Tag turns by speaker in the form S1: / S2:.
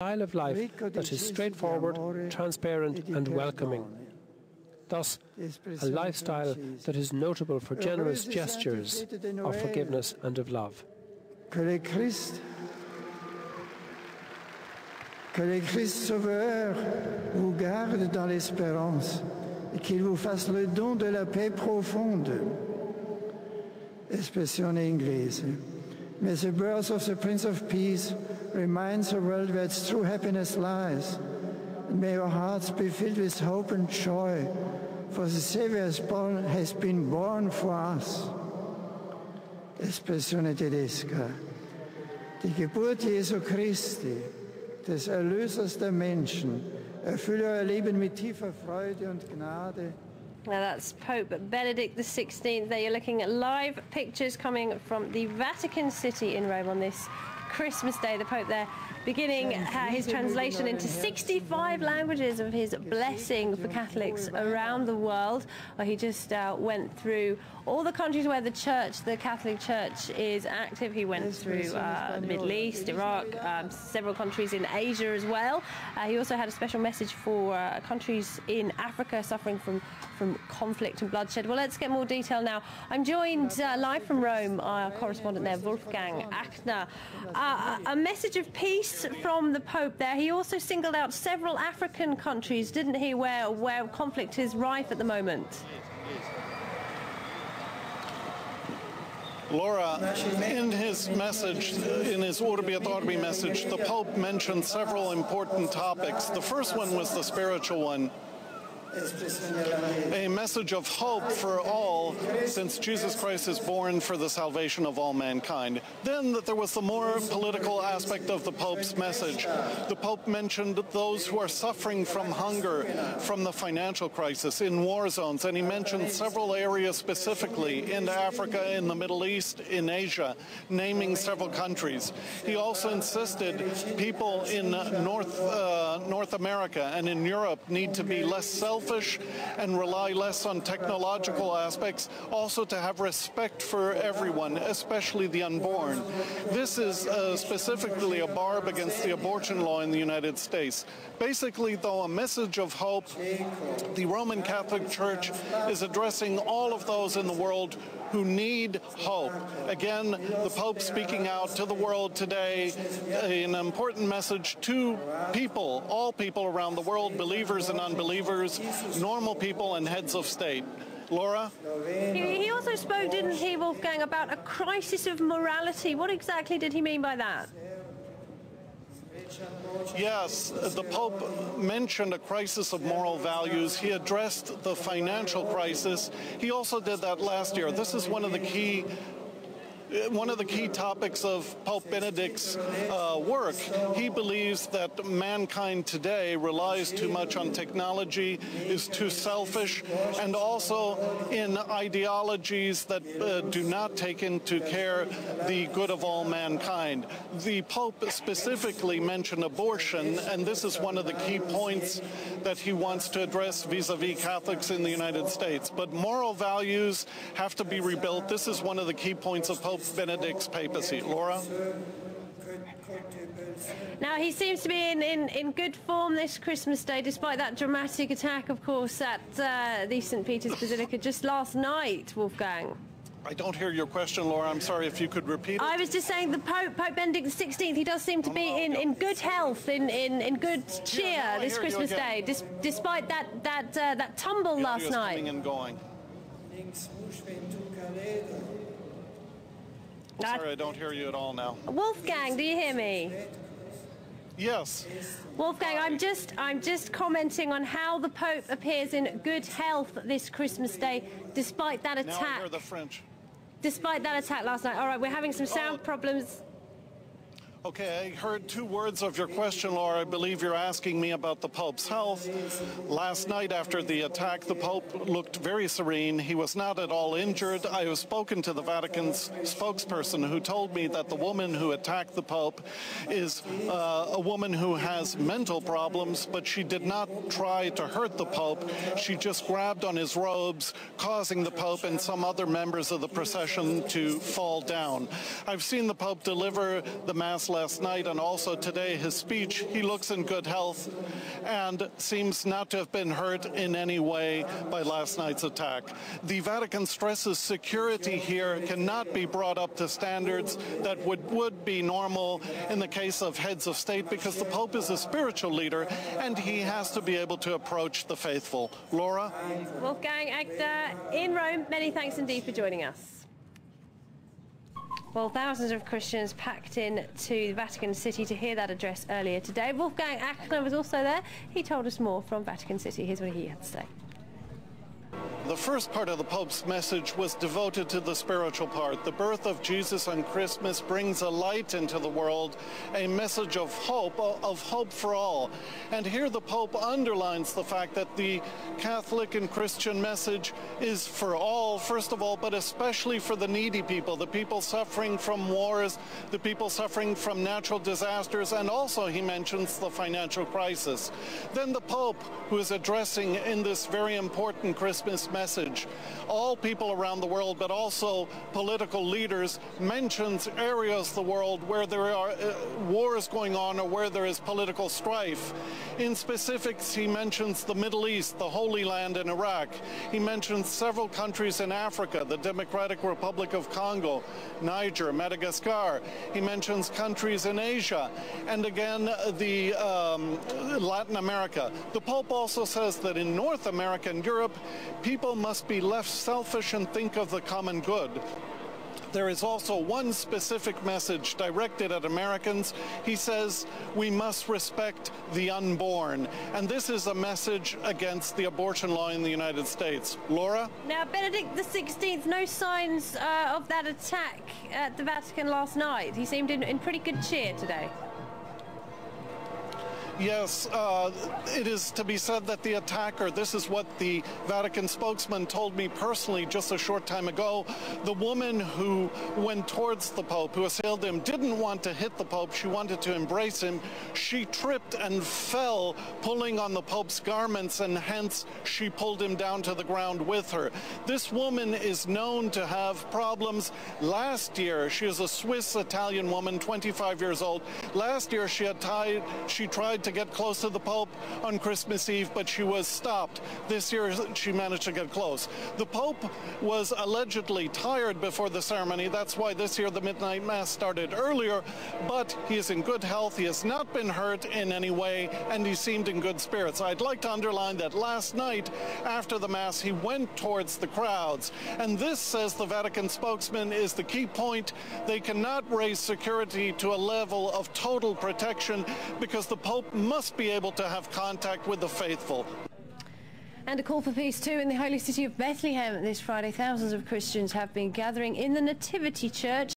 S1: style of life that is straightforward, transparent and welcoming. Thus, a lifestyle that is notable for generous gestures of forgiveness and of love.
S2: Que le Christ Sauveur vous garde dans l'espérance et qu'il vous fasse le don de la paix profonde. Espressione inglese. May the birth of the Prince of Peace remind the world where its true happiness lies. And may our hearts be filled with hope and joy, for the Savior has been born for us. Espressione tedesca. Die Geburt Jesu Christi, des Erlösers der Menschen, erfülle euer Leben mit tiefer Freude und Gnade.
S3: Now that's Pope Benedict XVI. There you're looking at live pictures coming from the Vatican City in Rome on this Christmas Day. The Pope there beginning his translation into 65 languages of his blessing for Catholics around the world. He just went through all the countries where the Catholic Church is active. He went through the Middle East, Iraq, several countries in Asia as well. He also had a special message for countries in Africa suffering from conflict and bloodshed. Well, let's get more detail now. I'm joined live from Rome, our correspondent there, Wolfgang Achtner. A message of peace from the Pope there. He also singled out several African countries, didn't he, where conflict is rife at the moment?
S4: Laura, in his message, in his Urbi et Orbi message, the Pope mentioned several important topics. The first one was the spiritual one. A message of hope for all, since Jesus Christ is born for the salvation of all mankind. Then there was the more political aspect of the Pope's message. The Pope mentioned those who are suffering from hunger, from the financial crisis, in war zones, and he mentioned several areas specifically in Africa, in the Middle East, in Asia, naming several countries. He also insisted people in North America and in Europe need to be less selfish and rely less on technological aspects, also to have respect for everyone, especially the unborn. This is specifically a barb against the abortion law in the United States. Basically, though, a message of hope. The Roman Catholic Church is addressing all of those in the world who need hope. Again, the Pope speaking out to the world today, an important message to people, all people around the world, believers and unbelievers, normal people and heads of state. Laura?
S3: He also spoke, didn't he, Wolfgang, about a crisis of morality. What exactly did he mean by that?
S4: Yes, the Pope mentioned a crisis of moral values. He addressed the financial crisis. He also did that last year. This is one of the key topics of Pope Benedict's work. He believes that mankind today relies too much on technology, is too selfish, and also in ideologies that do not take into care the good of all mankind. The Pope specifically mentioned abortion, and this is one of the key points that he wants to address vis-a-vis Catholics in the United States. But moral values have to be rebuilt. This is one of the key points of Pope Benedict's papacy. Laura?
S3: Now, he seems to be in good form this Christmas Day, despite that dramatic attack, of course, at the St. Peter's Basilica just last night, Wolfgang.
S4: I don't hear your question, Laura. I'm sorry, if you could repeat it.
S3: I was just saying the Pope Benedict XVI, he does seem to be in good health, in good cheer this Christmas Day, despite that tumble last night.
S4: Coming and going. Sorry, I don't hear you at all now.
S3: Wolfgang, do you hear me?
S4: Yes.
S3: Wolfgang, I'm just commenting on how the Pope appears in good health this Christmas Day, despite that attack.
S4: Now I hear the French.
S3: Despite that attack last night. All right, we're having some sound problems.
S4: Okay, I heard two words of your question, Laura. I believe you're asking me about the Pope's health. Last night after the attack, the Pope looked very serene. He was not at all injured. I have spoken to the Vatican's spokesperson who told me that the woman who attacked the Pope is a woman who has mental problems, but she did not try to hurt the Pope. She just grabbed on his robes, causing the Pope and some other members of the procession to fall down. I've seen the Pope deliver the Mass last night and also today his speech, he looks in good health and seems not to have been hurt in any way by last night's attack. The Vatican stresses security here cannot be brought up to standards that would be normal in the case of heads of state, because the Pope is a spiritual leader and he has to be able to approach the faithful. Laura?
S3: Wolfgang Achtner in Rome, many thanks indeed for joining us. Well, thousands of Christians packed in to the Vatican City to hear that address earlier today. Wolfgang Achtner was also there. He told us more from Vatican City. Here's what he had to say.
S4: The first part of the Pope's message was devoted to the spiritual part. The birth of Jesus on Christmas brings a light into the world, a message of hope for all. And here the Pope underlines the fact that the Catholic and Christian message is for all, first of all, but especially for the needy people, the people suffering from wars, the people suffering from natural disasters, and also he mentions the financial crisis. Then the Pope, who is addressing in this very important Christmas message all people around the world, but also political leaders, mentions areas of the world where there are wars going on or where there is political strife. In specifics, he mentions the Middle East, the Holy Land in Iraq. He mentions several countries in Africa, the Democratic Republic of Congo, Niger, Madagascar. He mentions countries in Asia, and again, the Latin America. The Pope also says that in North America and Europe, people must be left selfish and think of the common good. There is also one specific message directed at Americans. He says we must respect the unborn. And this is a message against the abortion law in the United States. Laura?
S3: Now, Benedict XVI, no signs of that attack at the Vatican last night. He seemed in pretty good cheer today.
S4: Yes, it is to be said that the attacker, this is what the Vatican spokesman told me personally just a short time ago, the woman who went towards the Pope, who assailed him, didn't want to hit the Pope, she wanted to embrace him. She tripped and fell, pulling on the Pope's garments, and hence she pulled him down to the ground with her. This woman is known to have problems. Last year, she is a Swiss-Italian woman, 25 years old. Last year, she tried to get close to the Pope on Christmas Eve, but she was stopped. This year, she managed to get close. The Pope was allegedly tired before the ceremony. That's why this year the Midnight Mass started earlier, but he is in good health. He has not been hurt in any way, and he seemed in good spirits. I'd like to underline that last night, after the Mass, he went towards the crowds. And this, says the Vatican spokesman, is the key point. They cannot raise security to a level of total protection because the Pope must be able to have contact with the faithful.
S3: And a call for peace too in the holy city of Bethlehem this Friday. Thousands of Christians have been gathering in the Nativity Church